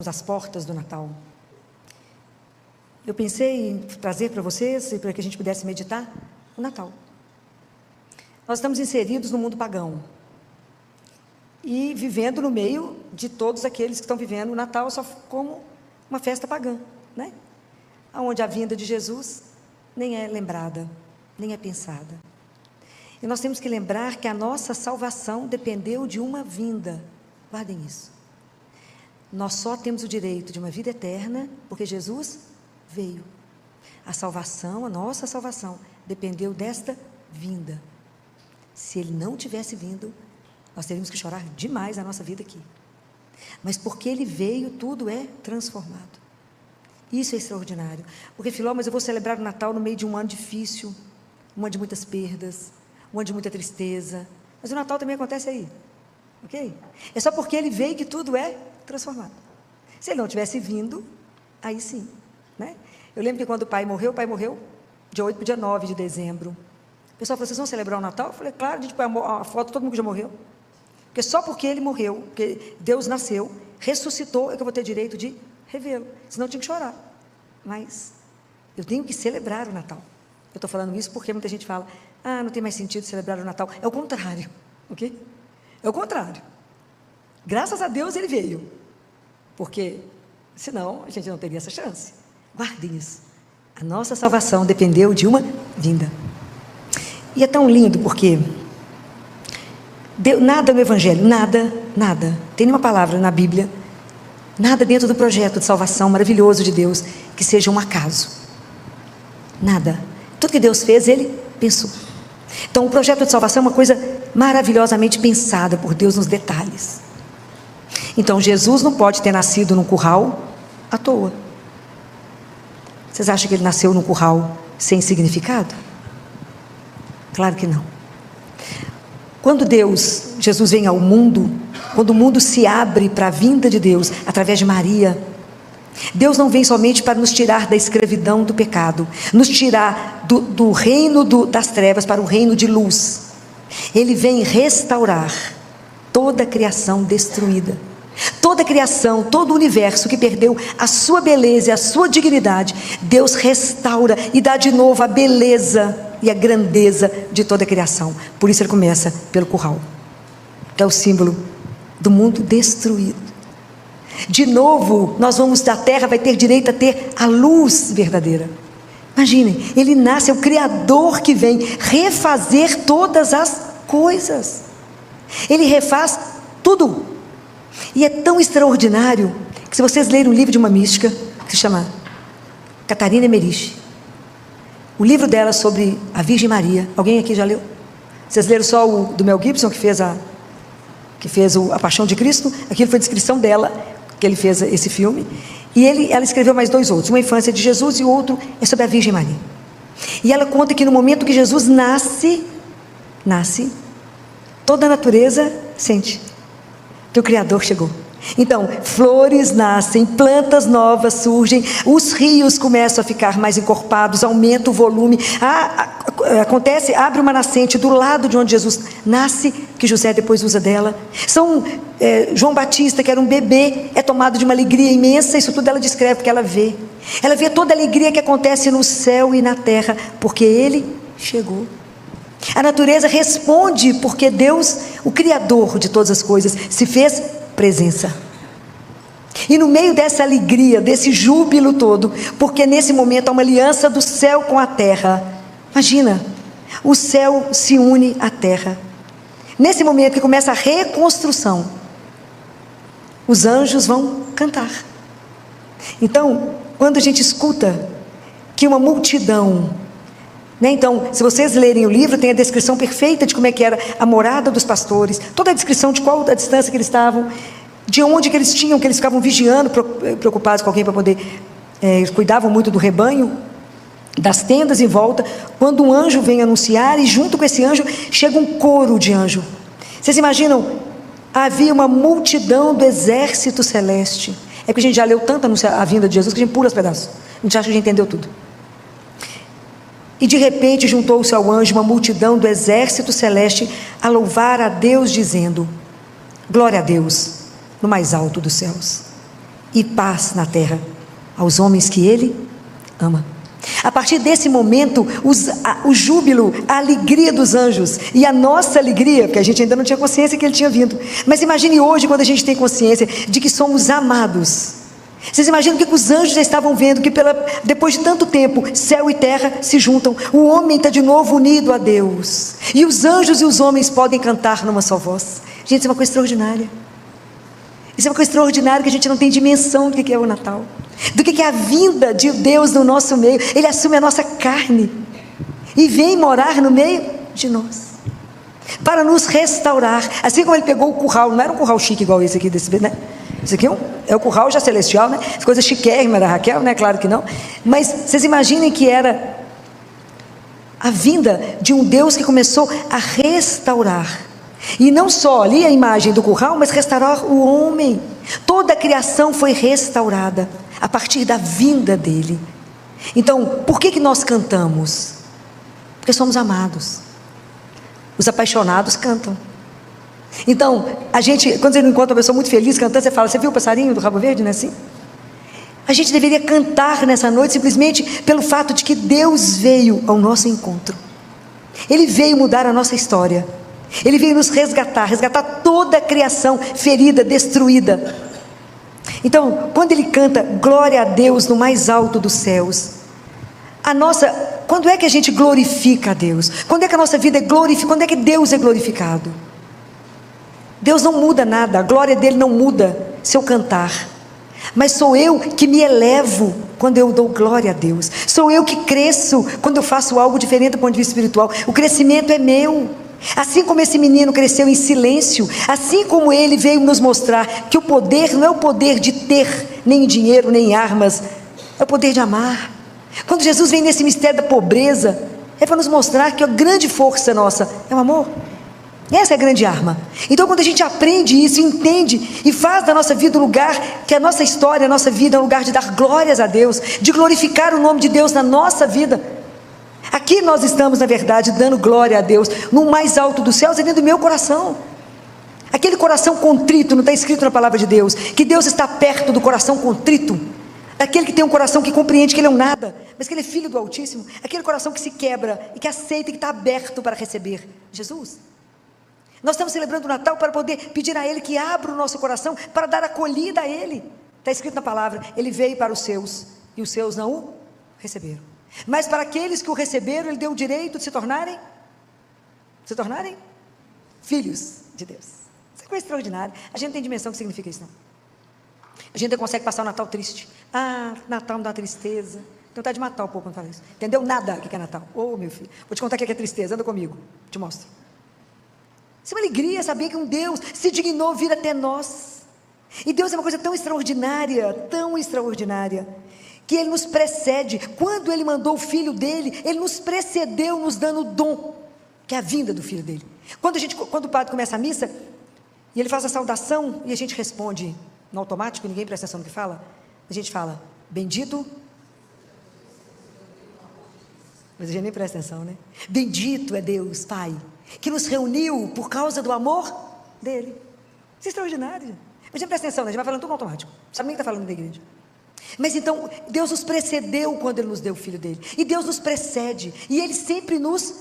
às portas do Natal. Eu pensei em trazer para vocês, e para que a gente pudesse meditar, o Natal. Nós estamos inseridos no mundo pagão e vivendo no meio de todos aqueles que estão vivendo o Natal só como uma festa pagã, né? Onde a vinda de Jesus nem é lembrada, nem é pensada. E nós temos que lembrar que a nossa salvação dependeu de uma vinda. Guardem isso. Nós só temos o direito de uma vida eterna porque Jesus veio. A salvação, a nossa salvação, dependeu desta vinda. Se Ele não tivesse vindo, nós teríamos que chorar demais a nossa vida aqui. Mas porque Ele veio, tudo é transformado. Isso é extraordinário. Porque, Filó, mas eu vou celebrar o Natal no meio de um ano difícil, um ano de muitas perdas, um ano de muita tristeza. Mas o Natal também acontece aí. Ok? É só porque Ele veio que tudo é transformado. Se Ele não tivesse vindo, aí sim, né? Eu lembro que quando o pai morreu dia 8 para o dia 9 de dezembro. O pessoal falou, vocês vão celebrar o Natal? Eu falei, claro, a gente põe a foto de todo mundo que já morreu. Porque só porque ele morreu, porque Deus nasceu, ressuscitou, é que eu vou ter direito de revê-lo. Senão eu tinha que chorar. Mas eu tenho que celebrar o Natal. Eu estou falando isso porque muita gente fala, não tem mais sentido celebrar o Natal. É o contrário, ok? É o contrário. Graças a Deus ele veio. Porque senão a gente não teria essa chance. Guardem isso. A nossa salvação dependeu de uma vinda. E é tão lindo porque nada no Evangelho, nada, tem nenhuma palavra na Bíblia, nada dentro do projeto de salvação maravilhoso de Deus que seja um acaso. Nada. Tudo que Deus fez, Ele pensou. Então o projeto de salvação é uma coisa maravilhosamente pensada por Deus nos detalhes. Então Jesus não pode ter nascido num curral à toa. Vocês acham que Ele nasceu num curral sem significado? Claro que não. Quando Jesus vem ao mundo, quando o mundo se abre para a vinda de Deus, através de Maria, Deus não vem somente para nos tirar da escravidão do pecado, nos tirar do reino das trevas para o reino de luz. Ele vem restaurar toda a criação destruída. Toda a criação, todo o universo que perdeu a sua beleza e a sua dignidade, Deus restaura e dá de novo a beleza e a grandeza de toda a criação. Por isso ele começa pelo curral, que é o símbolo do mundo destruído. De novo, nós vamos da terra, vai ter direito a ter a luz verdadeira. Imaginem, ele nasce, é o Criador que vem refazer todas as coisas. Ele refaz tudo. E é tão extraordinário que, se vocês lerem um livro de uma mística que se chama Catarina Emmerich, o livro dela sobre a Virgem Maria, alguém aqui já leu? Vocês leram só o do Mel Gibson, que fez a Paixão de Cristo? Aquilo foi a descrição dela, que ele fez esse filme. E ela escreveu mais 2 outros, uma Infância de Jesus e o outro é sobre a Virgem Maria. E ela conta que no momento que Jesus nasce, toda a natureza sente que o Criador chegou. Então, flores nascem, plantas novas surgem, os rios começam a ficar mais encorpados, aumenta o volume, abre uma nascente do lado de onde Jesus nasce, que José depois usa dela. João Batista, que era um bebê, é tomado de uma alegria imensa. Isso tudo ela descreve, porque ela vê toda a alegria que acontece no céu e na terra, porque Ele chegou. A natureza responde porque Deus, o Criador de todas as coisas, se fez presença. E no meio dessa alegria, desse júbilo todo, porque nesse momento há uma aliança do céu com a terra. Imagina, o céu se une à terra. Nesse momento que começa a reconstrução, os anjos vão cantar. Então, quando a gente escuta que uma multidão, então, se vocês lerem o livro, tem a descrição perfeita de como é que era a morada dos pastores, toda a descrição de qual a distância que eles estavam, de onde que eles tinham, que eles ficavam vigiando, preocupados com alguém para poder, eles cuidavam muito do rebanho, das tendas em volta, quando um anjo vem anunciar, e junto com esse anjo, chega um coro de anjo. Vocês imaginam? Havia uma multidão do exército celeste. É que a gente já leu tanto a vinda de Jesus, que a gente pula os pedaços, a gente acha que já entendeu tudo. E de repente juntou-se ao anjo uma multidão do exército celeste a louvar a Deus, dizendo: glória a Deus no mais alto dos céus, e paz na terra aos homens que Ele ama. A partir desse momento, o júbilo, a alegria dos anjos e a nossa alegria, porque a gente ainda não tinha consciência que Ele tinha vindo, mas imagine hoje quando a gente tem consciência de que somos amados. Vocês imaginam o que os anjos já estavam vendo, que depois de tanto tempo, céu e terra se juntam, o homem está de novo unido a Deus, e os anjos e os homens podem cantar numa só voz. Gente, isso é uma coisa extraordinária. Isso é uma coisa extraordinária que a gente não tem dimensão do que é o Natal, do que é a vinda de Deus no nosso meio. Ele assume a nossa carne e vem morar no meio de nós para nos restaurar, assim como Ele pegou o curral. Não era um curral chique igual esse aqui, né? Esse aqui é o curral já celestial, né? Coisa chiquérrima da Raquel, né? Claro que não. Mas vocês imaginem que era a vinda de um Deus que começou a restaurar. E não só ali a imagem do curral, mas restaurar o homem. Toda a criação foi restaurada a partir da vinda dele. Então, por que nós cantamos? Porque somos amados. Os apaixonados cantam. Então, a gente, quando você não encontra uma pessoa muito feliz cantando, você fala: você viu o passarinho do rabo verde, não é assim? A gente deveria cantar nessa noite simplesmente pelo fato de que Deus veio ao nosso encontro. Ele veio mudar a nossa história. Ele veio nos resgatar toda a criação ferida, destruída. Então, quando ele canta glória a Deus no mais alto dos céus, quando é que a gente glorifica a Deus? Quando é que a nossa vida é glorificada? Quando é que Deus é glorificado? Deus não muda nada, a glória dele não muda se eu cantar, mas sou eu que me elevo quando eu dou glória a Deus, sou eu que cresço quando eu faço algo diferente do ponto de vista espiritual. O crescimento é meu. Assim como esse menino cresceu em silêncio, assim como ele veio nos mostrar que o poder não é o poder de ter nem dinheiro, nem armas, é o poder de amar. Quando Jesus vem nesse mistério da pobreza, é para nos mostrar que a grande força nossa é o amor. Essa é a grande arma. Então, quando a gente aprende isso, entende e faz da nossa vida um lugar, que a nossa história, a nossa vida é um lugar de dar glórias a Deus, de glorificar o nome de Deus na nossa vida. Aqui nós estamos, na verdade, dando glória a Deus no mais alto dos céus, é dentro do meu coração. Aquele coração contrito, não está escrito na palavra de Deus que Deus está perto do coração contrito, daquele que tem um coração que compreende que ele é um nada, mas que ele é filho do Altíssimo, aquele coração que se quebra e que aceita e que está aberto para receber Jesus. Nós estamos celebrando o Natal para poder pedir a Ele que abra o nosso coração para dar acolhida a Ele. Está escrito na palavra: Ele veio para os seus e os seus não o receberam, mas para aqueles que o receberam, Ele deu o direito de se tornarem filhos de Deus. Isso é coisa extraordinária. A gente não tem dimensão do que significa isso, não. A gente não consegue passar o Natal triste. Natal me dá tristeza. Tenho vontade de matar um pouco quando fala isso. Entendeu nada o que é Natal. Meu filho, vou te contar o que é tristeza. Anda comigo, te mostro. Isso é uma alegria saber que um Deus se dignou vir até nós. E Deus é uma coisa tão extraordinária, que Ele nos precede. Quando Ele mandou o Filho dEle, Ele nos precedeu, nos dando o dom, que é a vinda do Filho dEle. Quando o padre começa a missa, e ele faz a saudação, e a gente responde no automático, ninguém presta atenção no que fala, a gente fala: bendito, mas a gente nem presta atenção, né? Bendito é Deus, Pai, que nos reuniu por causa do amor dEle. Isso é extraordinário. Mas a gente presta atenção, né? A gente vai falando tudo no automático, não sabe nem o que está falando da igreja. Mas então, Deus nos precedeu quando Ele nos deu o Filho dEle, e Deus nos precede, e Ele sempre nos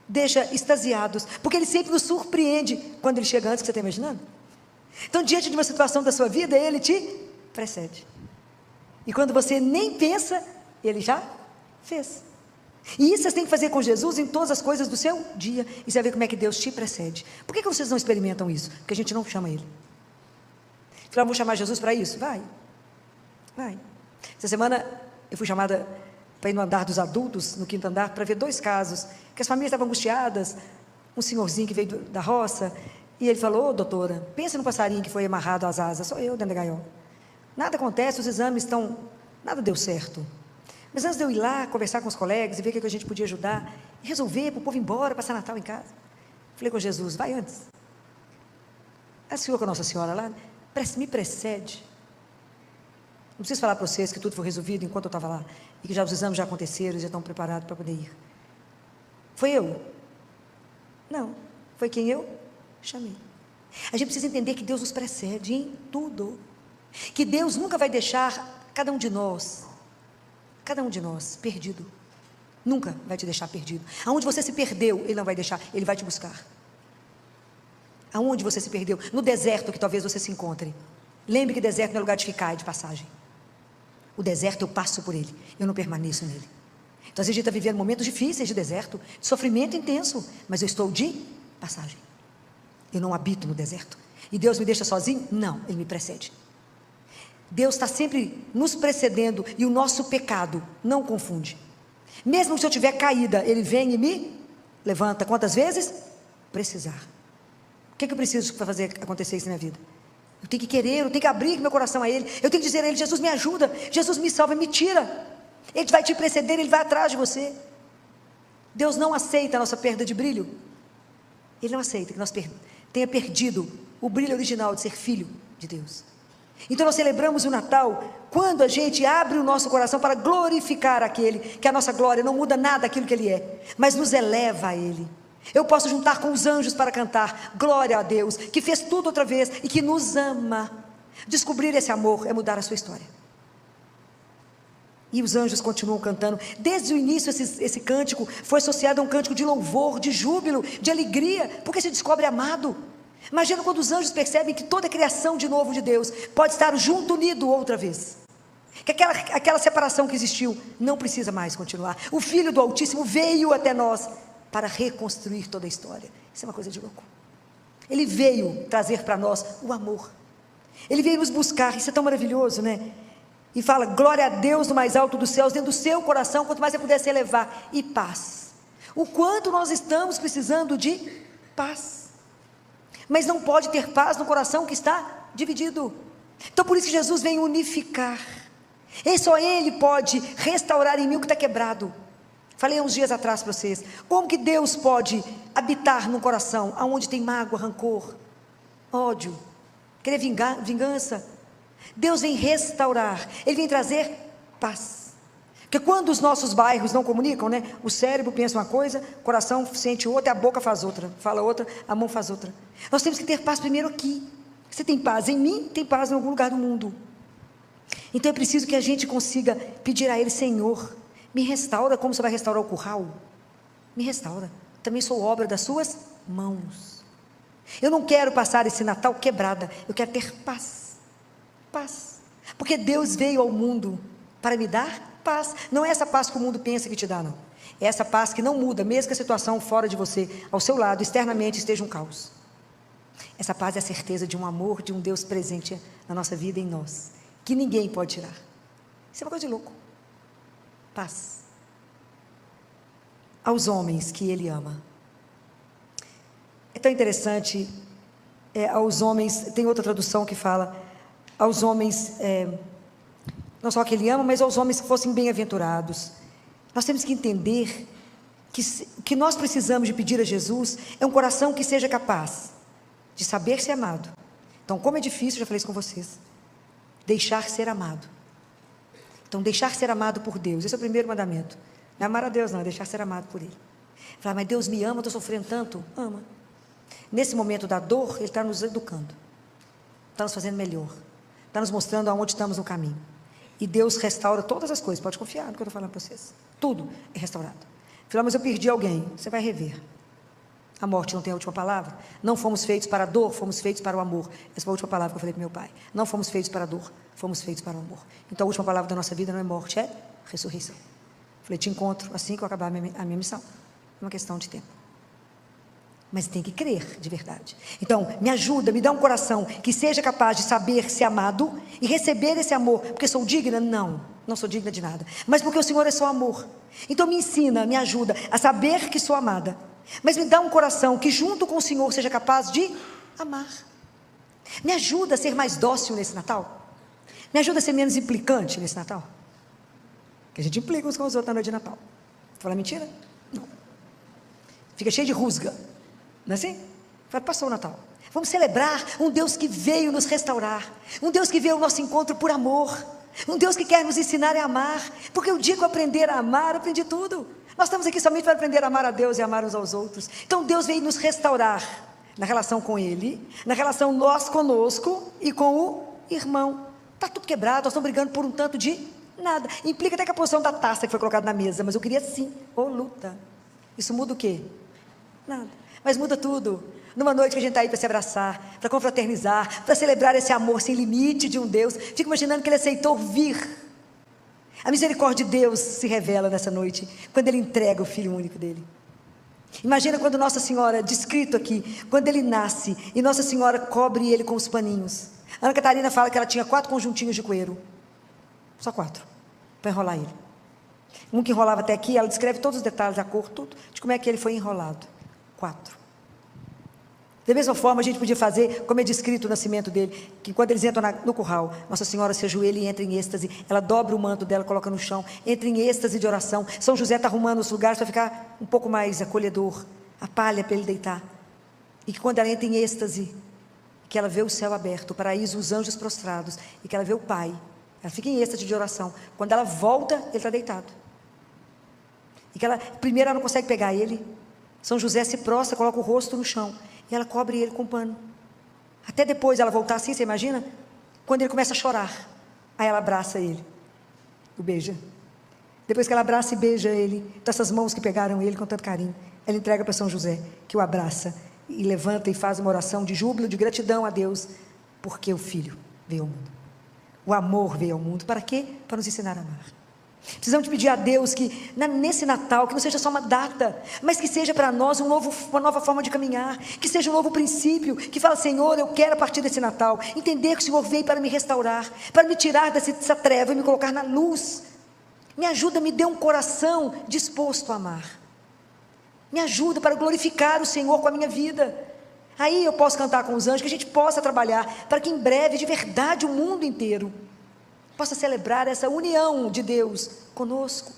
deixa extasiados, porque Ele sempre nos surpreende quando Ele chega antes, que você está imaginando? Então, diante de uma situação da sua vida, Ele te precede, e quando você nem pensa, Ele já fez. E isso você tem que fazer com Jesus em todas as coisas do seu dia, e você vai ver como é que Deus te precede. Por que vocês não experimentam isso? Porque a gente não chama Ele. Vamos chamar Jesus para isso? Vai. Essa semana eu fui chamada para ir no andar dos adultos, no 5º andar, para ver 2 casos, que as famílias estavam angustiadas. Um senhorzinho que veio da roça, e ele falou: doutora, pensa no passarinho que foi amarrado às asas, sou eu dentro da gaiola. Nada acontece, os exames nada deu certo. Mas antes de eu ir lá, conversar com os colegas, e ver o que a gente podia ajudar, e resolver para o povo ir embora, passar Natal em casa, falei com Jesus: vai antes. A senhora com a Nossa Senhora lá, me precede. Não preciso falar para vocês que tudo foi resolvido enquanto eu estava lá, e que os exames já aconteceram, já estão preparados para poder ir. Foi eu? Não, foi quem eu chamei. A gente precisa entender que Deus nos precede em tudo. Que Deus nunca vai deixar cada um de nós, perdido. Nunca vai te deixar perdido. Aonde você se perdeu, Ele não vai deixar, Ele vai te buscar. Aonde você se perdeu? No deserto que talvez você se encontre. Lembre que deserto não é lugar de ficar, é de passagem. O deserto eu passo por ele, eu não permaneço nele. Então às vezes a gente está vivendo momentos difíceis de deserto, de sofrimento intenso, mas eu estou de passagem. Eu não habito no deserto. E Deus me deixa sozinho? Não, Ele me precede. Deus está sempre nos precedendo, e o nosso pecado não confunde. Mesmo se eu tiver caída, Ele vem e me levanta. Quantas vezes? Precisar. O que eu preciso para fazer acontecer isso na minha vida? Eu tenho que querer, eu tenho que abrir meu coração a Ele. Eu tenho que dizer a Ele: Jesus, me ajuda, Jesus, me salva, me tira. Ele vai te preceder, Ele vai atrás de você. Deus não aceita a nossa perda de brilho. Ele não aceita que nós tenha perdido o brilho original de ser filho de Deus. Então nós celebramos o Natal quando a gente abre o nosso coração para glorificar aquele, que a nossa glória não muda nada daquilo que Ele é, mas nos eleva a Ele. Eu posso juntar com os anjos para cantar glória a Deus, que fez tudo outra vez e que nos ama. Descobrir esse amor é mudar a sua história. E os anjos continuam cantando. Desde o início esse cântico foi associado a um cântico de louvor, de júbilo, de alegria, porque se descobre amado. Imagina quando os anjos percebem que toda a criação de novo de Deus pode estar junto, unido outra vez. Que aquela separação que existiu não precisa mais continuar. O Filho do Altíssimo veio até nós para reconstruir toda a história. Isso é uma coisa de louco. Ele veio trazer para nós o amor. Ele veio nos buscar. Isso é tão maravilhoso, né? E fala: glória a Deus no mais alto dos céus, dentro do seu coração, quanto mais você puder se elevar, e paz. O quanto nós estamos precisando de paz. Mas não pode ter paz no coração que está dividido. Então por isso que Jesus vem unificar. E só Ele pode restaurar em mim o que está quebrado. Falei há uns dias atrás para vocês, como que Deus pode habitar no coração onde tem mágoa, rancor, ódio, querer vingança? Deus vem restaurar, Ele vem trazer paz. Porque quando os nossos bairros não comunicam, né? O cérebro pensa uma coisa, o coração sente outra, a boca faz outra, fala outra, a mão faz outra. Nós temos que ter paz primeiro aqui. Você tem paz em mim, tem paz em algum lugar do mundo. Então é preciso que a gente consiga pedir a Ele: Senhor, me restaura como você vai restaurar o curral. Me restaura. Também sou obra das suas mãos. Eu não quero passar esse Natal quebrada. Eu quero ter paz. Paz. Porque Deus veio ao mundo para me dar paz. Não é essa paz que o mundo pensa que te dá, não. É essa paz que não muda, mesmo que a situação fora de você, ao seu lado, externamente, esteja um caos. Essa paz é a certeza de um amor, de um Deus presente na nossa vida e em nós, que ninguém pode tirar. Isso é uma coisa de louco. Paz aos homens que Ele ama. É tão interessante, aos homens, tem outra tradução que fala, aos homens, não só que Ele ama, mas aos homens que fossem bem-aventurados. Nós temos que entender que o que nós precisamos de pedir a Jesus é um coração que seja capaz de saber ser amado. Então, como é difícil, já falei isso com vocês, deixar ser amado. Então, deixar ser amado por Deus, esse é o primeiro mandamento. Não é amar a Deus, não, é deixar ser amado por Ele. Falar: mas Deus me ama, eu estou sofrendo tanto. Ama. Nesse momento da dor, Ele está nos educando, está nos fazendo melhor, está nos mostrando aonde estamos no caminho. E Deus restaura todas as coisas, pode confiar no que eu estou falando para vocês. Tudo é restaurado. Falar: mas eu perdi alguém. Você vai rever. A morte não tem a última palavra. Não fomos feitos para a dor, fomos feitos para o amor. Essa foi a última palavra que eu falei para meu pai. Não fomos feitos para a dor, fomos feitos para o amor. Então a última palavra da nossa vida não é morte, é ressurreição. Falei: te encontro assim que eu acabar a minha missão. É uma questão de tempo. Mas tem que crer de verdade. Então, me ajuda, me dá um coração que seja capaz de saber ser amado e receber esse amor. Porque sou digna? Não, não sou digna de nada. Mas porque o Senhor é só amor. Então me ensina, me ajuda a saber que sou amada. Mas me dá um coração que junto com o Senhor seja capaz de amar. Me ajuda a ser mais dócil nesse Natal. Me ajuda a ser menos implicante nesse Natal. Que a gente implica uns com os outros na noite de Natal. Fala mentira? Não. Fica cheio de rusga. Não é assim? Passou o Natal. Vamos celebrar um Deus que veio nos restaurar. Um Deus que veio ao nosso encontro por amor. Um Deus que quer nos ensinar a amar. Porque o dia que eu aprender a amar, eu aprendi tudo. Nós estamos aqui somente para aprender a amar a Deus e amar uns aos outros. Então Deus veio nos restaurar na relação com Ele, na relação nós conosco e com o irmão. Está tudo quebrado, nós estamos brigando por um tanto de nada. Implica até que a posição da taça que foi colocada na mesa, mas eu queria sim, luta. Isso muda o quê? Nada. Mas muda tudo. Numa noite que a gente está aí para se abraçar, para confraternizar, para celebrar esse amor sem limite de um Deus, fico imaginando que Ele aceitou vir. A misericórdia de Deus se revela nessa noite, quando Ele entrega o Filho único dEle. Imagina quando Nossa Senhora, descrito aqui, quando Ele nasce, e Nossa Senhora cobre Ele com os paninhos. Ana Catarina fala que ela tinha 4 conjuntinhos de coeiro, só 4, para enrolar Ele. Um que enrolava até aqui, ela descreve todos os detalhes, a cor, tudo, de como é que Ele foi enrolado. 4. Da mesma forma, a gente podia fazer, como é descrito o nascimento dele, que quando eles entram no curral, Nossa Senhora se ajoelha e entra em êxtase, ela dobra o manto dela, coloca no chão, entra em êxtase de oração. São José está arrumando os lugares para ficar um pouco mais acolhedor, a palha para ele deitar. E que quando ela entra em êxtase, que ela vê o céu aberto, o paraíso, os anjos prostrados, e que ela vê o Pai, ela fica em êxtase de oração. Quando ela volta, ele está deitado. E que primeiro ela não consegue pegar ele, São José se prostra, coloca o rosto no chão, e ela cobre ele com pano. Até depois ela voltar assim, você imagina? Quando ele começa a chorar, aí ela abraça ele, o beija. Depois que ela abraça e beija ele, dessas mãos que pegaram ele com tanto carinho, ela entrega para São José, que o abraça, e levanta e faz uma oração de júbilo, de gratidão a Deus, porque o Filho veio ao mundo. O amor veio ao mundo, para quê? Para nos ensinar a amar. Precisamos pedir a Deus que nesse Natal, que não seja só uma data, mas que seja para nós uma nova forma de caminhar, que seja um novo princípio, que fala: Senhor, eu quero a partir desse Natal, entender que o Senhor veio para me restaurar, para me tirar dessa treva e me colocar na luz. Me ajuda, me dê um coração disposto a amar, me ajuda para glorificar o Senhor com a minha vida. Aí eu posso cantar com os anjos, que a gente possa trabalhar, para que em breve, de verdade, o mundo inteiro possa celebrar essa união de Deus conosco,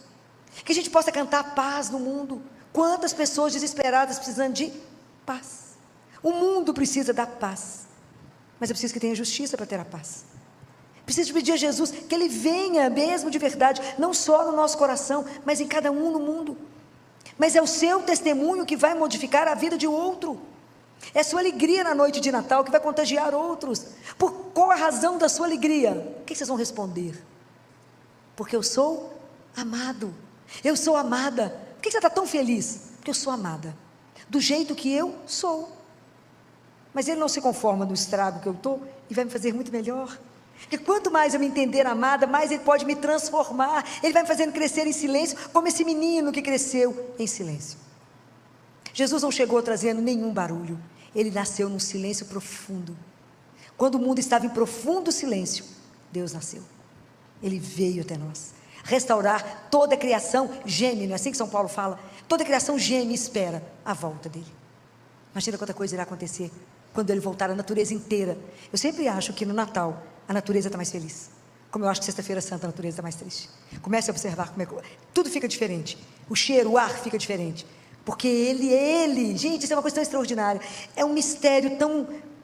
que a gente possa cantar paz no mundo. Quantas pessoas desesperadas precisando de paz. O mundo precisa da paz, mas eu preciso que tenha justiça para ter a paz. Preciso pedir a Jesus que Ele venha mesmo de verdade, não só no nosso coração, mas em cada um no mundo. Mas é o seu testemunho que vai modificar a vida de outro. É a sua alegria na noite de Natal que vai contagiar outros. Por qual a razão da sua alegria? O que vocês vão responder? Porque eu sou amado. Eu sou amada. Por que você está tão feliz? Porque eu sou amada, do jeito que eu sou. Mas Ele não se conforma no estrago que eu estou e vai me fazer muito melhor. Porque quanto mais eu me entender amada, mais Ele pode me transformar. Ele vai me fazendo crescer em silêncio, como esse menino que cresceu em silêncio. Jesus não chegou trazendo nenhum barulho. Ele nasceu num silêncio profundo. Quando o mundo estava em profundo silêncio, Deus nasceu. Ele veio até nós restaurar. Toda a criação geme, não é assim que São Paulo fala? Toda a criação geme e espera a volta dele. Imagina quanta coisa irá acontecer quando Ele voltar, a natureza inteira. Eu sempre acho que no Natal a natureza está mais feliz, como eu acho que Sexta-feira Santa a natureza está mais triste. Comece a observar como tudo fica diferente. O cheiro, o ar fica diferente, porque Ele, gente, isso é uma coisa tão extraordinária. É um mistério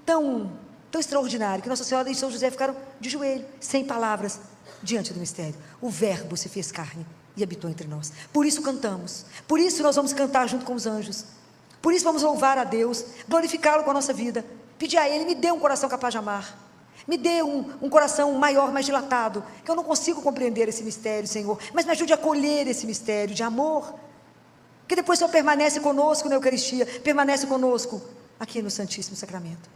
tão extraordinário, que Nossa Senhora e São José ficaram de joelho, sem palavras, diante do mistério. O Verbo se fez carne e habitou entre nós. Por isso cantamos, por isso nós vamos cantar junto com os anjos, por isso vamos louvar a Deus, glorificá-lo com a nossa vida, pedir a Ele: me dê um coração capaz de amar, me dê um coração maior, mais dilatado, que eu não consigo compreender esse mistério, Senhor, mas me ajude a acolher esse mistério de amor, que depois só permanece conosco na Eucaristia, permanece conosco aqui no Santíssimo Sacramento.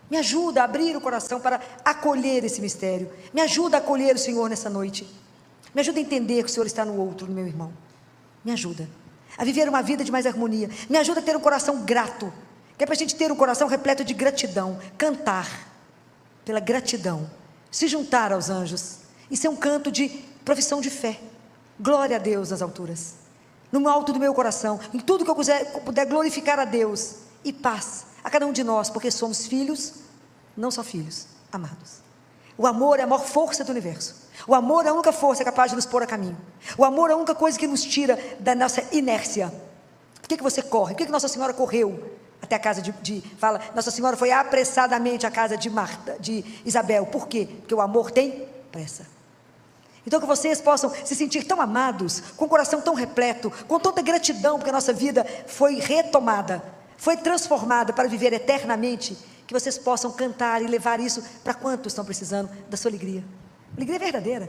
Me ajuda a abrir o coração para acolher esse mistério, me ajuda a acolher o Senhor nessa noite, me ajuda a entender que o Senhor está no outro, no meu irmão, me ajuda a viver uma vida de mais harmonia, me ajuda a ter um coração grato, que é para a gente ter um coração repleto de gratidão, cantar pela gratidão, se juntar aos anjos, e ser um canto de profissão de fé. Glória a Deus nas alturas, no alto do meu coração, em tudo que eu puder glorificar a Deus, e paz a cada um de nós, porque somos filhos, não só filhos, amados. O amor é a maior força do universo. O amor é a única força capaz de nos pôr a caminho. O amor é a única coisa que nos tira da nossa inércia. Por que você corre? Por que Nossa Senhora correu até a casa fala, Nossa Senhora foi apressadamente à casa de Isabel? Por quê? Porque o amor tem pressa. Então que vocês possam se sentir tão amados, com o coração tão repleto, com tanta gratidão, porque a nossa vida foi retomada, foi transformada para viver eternamente, que vocês possam cantar e levar isso para quantos estão precisando da sua alegria. Alegria verdadeira.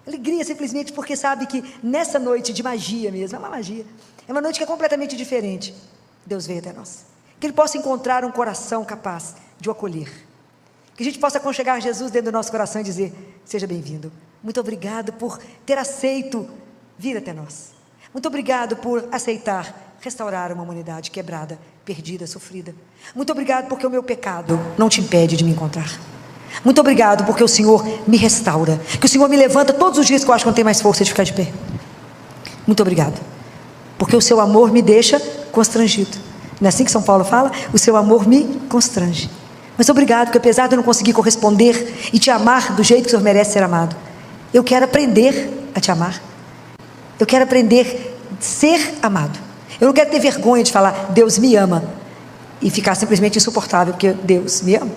Alegria simplesmente porque sabe que nessa noite de magia mesmo, é uma magia, é uma noite que é completamente diferente. Deus veio até nós. Que Ele possa encontrar um coração capaz de o acolher. Que a gente possa aconchegar Jesus dentro do nosso coração e dizer: seja bem-vindo. Muito obrigado por ter aceito vir até nós. Muito obrigado por aceitar restaurar uma humanidade quebrada, perdida, sofrida. Muito obrigado porque o meu pecado não te impede de me encontrar. Muito obrigado porque o Senhor me restaura, que o Senhor me levanta todos os dias que eu acho que não tenho mais força de ficar de pé. Muito obrigado porque o seu amor me deixa constrangido. Não é assim que São Paulo fala? O seu amor me constrange. Mas obrigado porque apesar de eu não conseguir corresponder e te amar do jeito que o Senhor merece ser amado, eu quero aprender a te amar. Eu quero aprender a ser amado. Eu não quero ter vergonha de falar Deus me ama e ficar simplesmente insuportável, porque Deus me ama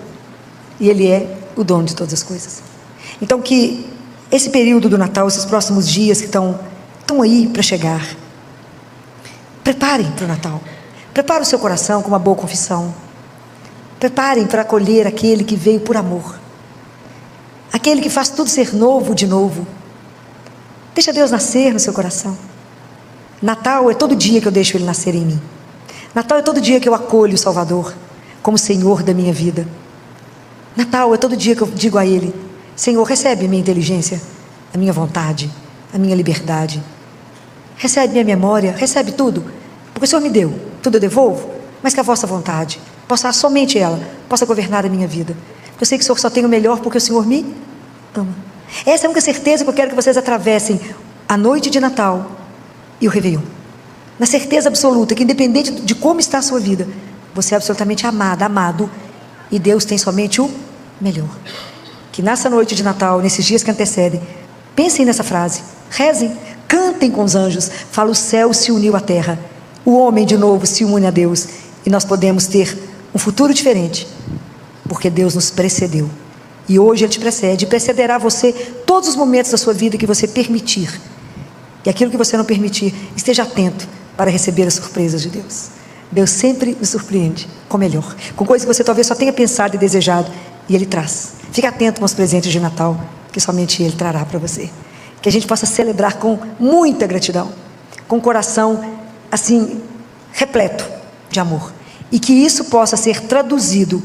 e Ele é o dono de todas as coisas. Então que esse período do Natal, esses próximos dias que estão aí para chegar, preparem para o Natal. Prepare o seu coração com uma boa confissão. Preparem para acolher aquele que veio por amor, aquele que faz tudo ser novo de novo. Deixa Deus nascer no seu coração. Natal é todo dia que eu deixo Ele nascer em mim. Natal é todo dia que eu acolho o Salvador como Senhor da minha vida. Natal é todo dia que eu digo a Ele: Senhor, recebe a minha inteligência, a minha vontade, a minha liberdade. Recebe minha memória, recebe tudo, porque o Senhor me deu, tudo eu devolvo, mas que a vossa vontade, somente ela, possa governar a minha vida. Porque eu sei que o Senhor só tem o melhor porque o Senhor me ama. Essa é a única certeza que eu quero que vocês atravessem a noite de Natal e o Réveillon, na certeza absoluta que independente de como está a sua vida, você é absolutamente amada, amado, e Deus tem somente o melhor. Que nessa noite de Natal, nesses dias que antecedem, pensem nessa frase, rezem, cantem com os anjos, fala: o céu se uniu à terra, o homem de novo se une a Deus, e nós podemos ter um futuro diferente, porque Deus nos precedeu, e hoje Ele te precede, e precederá você todos os momentos da sua vida que você permitir. E aquilo que você não permitir, esteja atento para receber as surpresas de Deus. Deus sempre nos surpreende com o melhor, com coisas que você talvez só tenha pensado e desejado, e Ele traz. Fique atento com os presentes de Natal, que somente Ele trará para você. Que a gente possa celebrar com muita gratidão, com o coração assim, repleto de amor. E que isso possa ser traduzido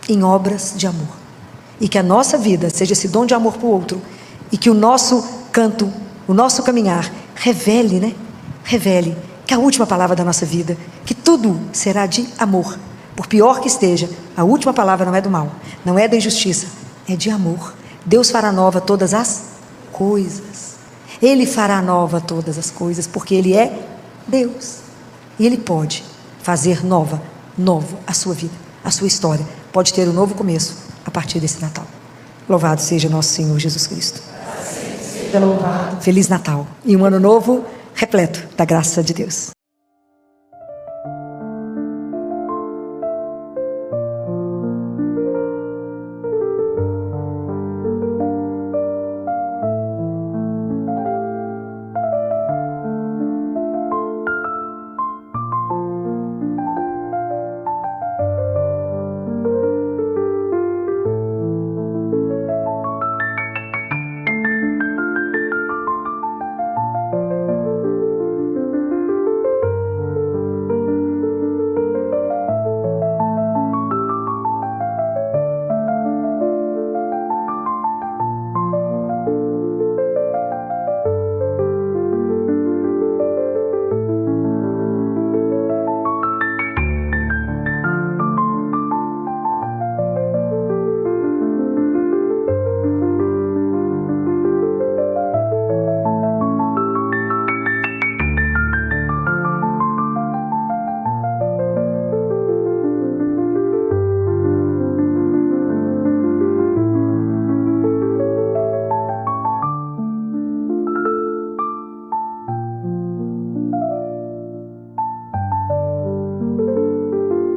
em obras de amor. E que a nossa vida seja esse dom de amor para o outro. E que o nosso canto, o nosso caminhar revele que a última palavra da nossa vida, que tudo será de amor. Por pior que esteja, a última palavra não é do mal, não é da injustiça, é de amor. Deus fará nova todas as coisas. Ele fará nova todas as coisas, porque Ele é Deus. E Ele pode fazer novo a sua vida, a sua história. Pode ter um novo começo a partir desse Natal. Louvado seja nosso Senhor Jesus Cristo. Feliz Natal e um ano novo repleto da graça de Deus.